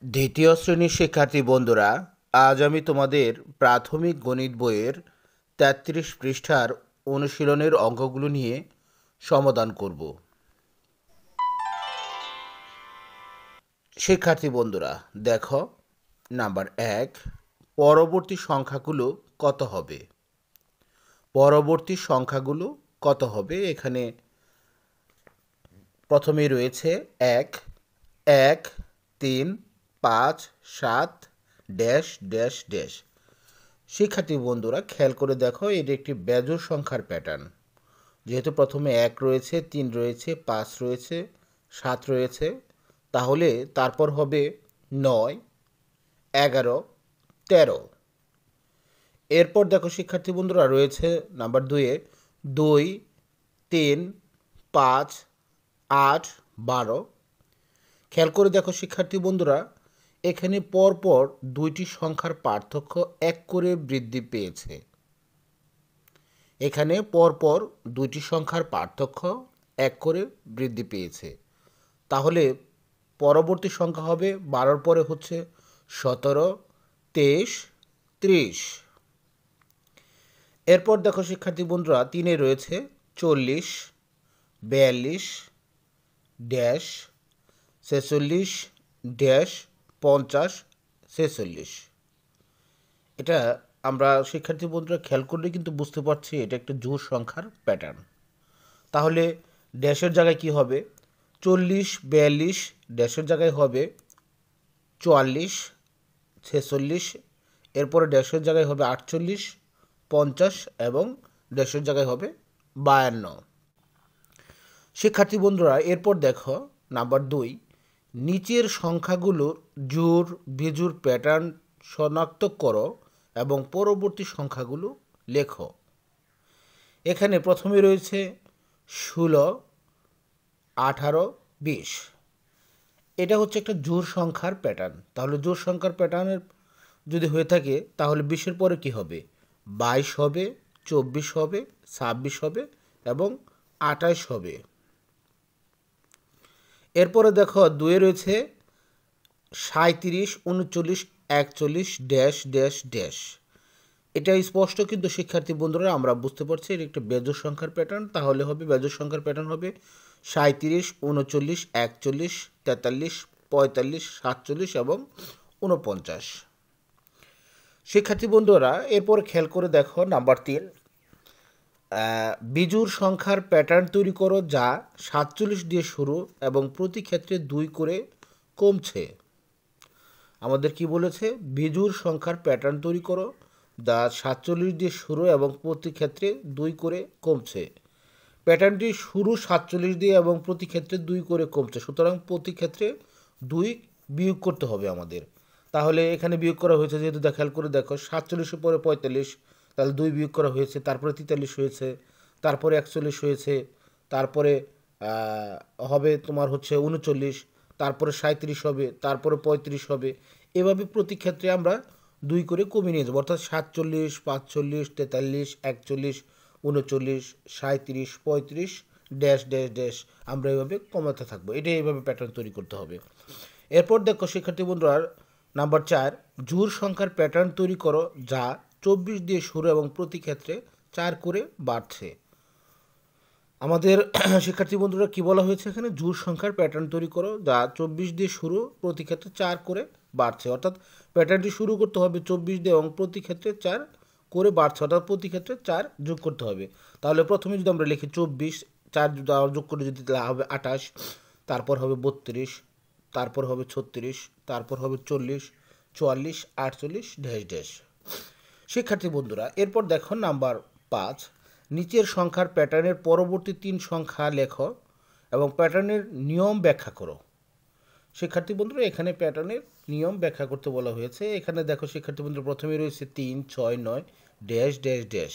দ্বিতীয় শ্রেণীর শিক্ষার্থী বন্ধুরা, আজ আমি তোমাদের প্রাথমিক গণিত বইয়ের ৩৩ পৃষ্ঠার অনুশীলনের অঙ্কগুলো নিয়ে সমাধান করব। শিক্ষার্থী বন্ধুরা দেখো, নাম্বার ১, পরবর্তী সংখ্যাগুলো কত হবে? পরবর্তী সংখ্যাগুলো কত হবে? এখানে প্রথমেই রয়েছে ১, ১, ৩, ৫, ৭, ড্যাশ ড্যাশ ড্যাশ। শিক্ষার্থী বন্ধুরা খেয়াল করে দেখো, এটি একটি বেজোড় সংখ্যার প্যাটার্ন। যেহেতু প্রথমে ১ রয়েছে, ৩ রয়েছে, ৫ রয়েছে, ৭ রয়েছে, তাহলে তারপর হবে ৯, ১১, ১৩। এরপর দেখো শিক্ষার্থী বন্ধুরা রয়েছে নাম্বার ২-এ ২, ৩, ৫, ৮, ১২। খেয়াল করে দেখো শিক্ষার্থী বন্ধুরা, এখানে পরপর দুইটি সংখ্যার পার্থক্য ১ করে বৃদ্ধি পেয়েছে। এখানে পরপর দুইটি সংখ্যার পার্থক্য ১ করে বৃদ্ধি পেয়েছে। তাহলে পরবর্তী সংখ্যা হবে ১২-র পরে হচ্ছে ১৭, ২৩, ৩০। এরপর দেখো শিক্ষার্থী বন্ধুরা ৩-এ রয়েছে ৪০, ৪২, ড্যাশ ৪৬, ড্যাশ ৫০, ৪৬। এটা আমরা শিক্ষার্থী বন্ধুরা খেয়াল করলে কিন্তু বুঝতে পারছি এটা একটা জোড় সংখ্যার প্যাটার্ন। তাহলে ড্যাশের জায়গায় কি হবে? ৪০, ৪২, ড্যাশের জায়গায় হবে ৪৪, ৪৬। এরপরে ড্যাশের জায়গায় হবে ৪৮, ৫০ এবং ড্যাশের জায়গায় হবে ৫২। শিক্ষার্থী বন্ধুরা এরপর দেখো নাম্বার ২, নিচের সংখ্যাগুলোর জোড় বিজোড় প্যাটার্ন শনাক্ত করো এবং পরবর্তী সংখ্যাগুলো লেখো। এখানে প্রথমে রয়েছে ১৬, ১৮, ২০। এটা হচ্ছে একটা জোড় সংখ্যার প্যাটার্ন। তাহলে জোড় সংখ্যার প্যাটার্নের যদি হয়ে থাকে তাহলে ২০-এর পরে কী হবে? ২২ হবে, ২৪ হবে, ২৬ হবে এবং ২৮ হবে। এরপরে দেখো ২-এ রয়েছে ৩৭, ৩৯, ৪১, ড্যাশ ড্যাশ ড্যাশ। এটা স্পষ্ট কিন্তু শিক্ষার্থী বন্ধুরা আমরা বুঝতে পারছি এটা একটা বেজোড় সংখ্যার প্যাটার্ন। তাহলে হবে বেজোড় সংখ্যার প্যাটার্ন হবে ৩৭, ৩৯, ৪১, ৪৩, ৪৫, ৪৭ এবং ৪৯। শিক্ষার্থী বন্ধুরা এরপর খেয়াল করে দেখো নাম্বার ৩, বিজোড় সংখ্যার প্যাটার্ন তৈরি করো যা ৪৭ দিয়ে শুরু এবং প্রতি ক্ষেত্রে ২ করে কমছে। আমাদের কি বলেছে? বিজোড় সংখ্যার প্যাটার্ন তৈরি করো যা ৪৭ দিয়ে শুরু এবং প্রতি ক্ষেত্রে ২ করে কমছে। প্যাটার্নটি শুরু ৪৭ দিয়ে এবং প্রতি ক্ষেত্রে ২ করে কমছে, সুতরাং প্রতি ক্ষেত্রে ২ বিয়োগ করতে হবে আমাদের। তাহলে এখানে বিয়োগ করা হয়েছে, যেহেতু খেয়াল করে দেখো ৪৭-এর পরে ৪৫, তাহলে ২ বিয়োগ করা হয়েছে, তারপরে ৪৩ হয়েছে, তারপরে ৪১ হয়েছে, তারপরে হবে তোমার হচ্ছে ৩৯, তারপরে ৩৭ হবে, তারপরে ৩৫ হবে। এভাবে প্রতি ক্ষেত্রে আমরা ২ করে কমিয়ে নিয়ে যাবো, অর্থাৎ ৪৭, ৪৫, ৪৩, ৪১, ৩৯, ৩৭, ৩৫, ড্যাশ ড্যাশ ড্যাশ আমরা এভাবে কমাতে থাকবো। এটাই এইভাবে প্যাটার্ন তৈরি করতে হবে। এরপর দেখো শিক্ষার্থী বন্ধুরা নাম্বার ৪, জোড় সংখ্যার প্যাটার্ন তৈরি করো যা ২৪ দিয়ে শুরু এবং প্রতি ক্ষেত্রে ৪ করে বাড়ছে। আমাদের শিক্ষার্থী বন্ধুরা কি বলা হয়েছে এখানে? জোড় সংখ্যার প্যাটার্ন তৈরি করো যা ২৪ দিয়ে শুরু, প্রতি ক্ষেত্রে ৪ করে বাড়ছে। অর্থাৎ প্যাটার্নটি শুরু করতে হবে ২৪ দিয়ে এবং প্রতি ক্ষেত্রে ৪ করে বাড়ছে, অর্থাৎ প্রতি ক্ষেত্রে ৪ যোগ করতে হবে। তাহলে প্রথমে যদি আমরা লিখি ২৪, ৪ যোগ করে যদি হবে ২৮, তারপর হবে ৩২, তারপর হবে ৩৬, তারপর হবে ৪০, ৪৪, ৪৮, ড্যাশ ড্যাশ। শিক্ষার্থী বন্ধুরা এরপর দেখো নাম্বার ৫, নিচের সংখ্যার প্যাটার্নের পরবর্তী ৩ সংখ্যা লেখো এবং প্যাটার্নের নিয়ম ব্যাখ্যা করো। শিক্ষার্থী বন্ধুরা এখানে প্যাটার্নের নিয়ম ব্যাখ্যা করতে বলা হয়েছে। এখানে দেখো শিক্ষার্থী বন্ধুরা প্রথমে রয়েছে ৩, ৬, ৯, ড্যাশ ড্যাশ ড্যাশ।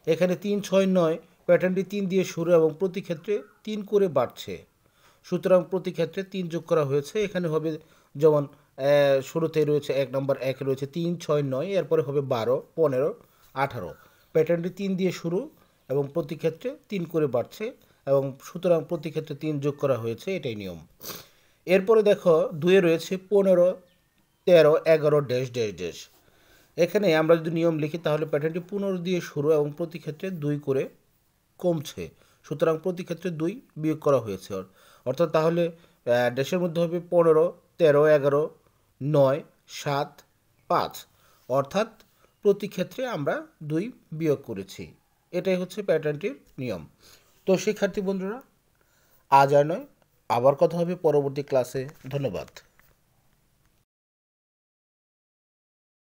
এখানে ৩, ৬, ৯ প্যাটার্নটি ৩ দিয়ে শুরু এবং প্রতি ক্ষেত্রে ৩ করে বাড়ছে, সুতরাং প্রতি ক্ষেত্রে ৩ যোগ করা হয়েছে। এখানে হবে যেমন শুরুতে রয়েছে ১ নম্বর ১ রয়েছে ৩, ৬, ৯, এরপরে হবে ১২, ১৫, ১৮। প্যাটার্নটি ৩ দিয়ে শুরু এবং প্রতি ক্ষেত্রে ৩ করে বাড়ছে এবং সুতরাং প্রতি ক্ষেত্রে ৩ যোগ করা হয়েছে, এটাই নিয়ম। এরপরে দেখো 2-এ রয়েছে 15, 13, 11 ড্যাশ ড্যাশ ড্যাশ। এখানে আমরা যদি নিয়ম লিখি তাহলে প্যাটার্নটি 15 দিয়ে শুরু এবং প্রতি ক্ষেত্রে 2 করে কমছে। সুতরাং প্রতি ক্ষেত্রে 2 বিয়োগ করা হয়েছে। অর্থাৎ তাহলে ড্যাশের মধ্যে হবে 15, 13, 11, 9, 7, 5। অর্থাৎ প্রতি ক্ষেত্রে আমরা 2 বিয়োগ করেছি। এটাই হচ্ছে প্যাটার্নটির নিয়ম। তো শিক্ষার্থী বন্ধুরা, আজ আর নয়, আবার কথা হবে পরবর্তী ক্লাসে। ধন্যবাদ।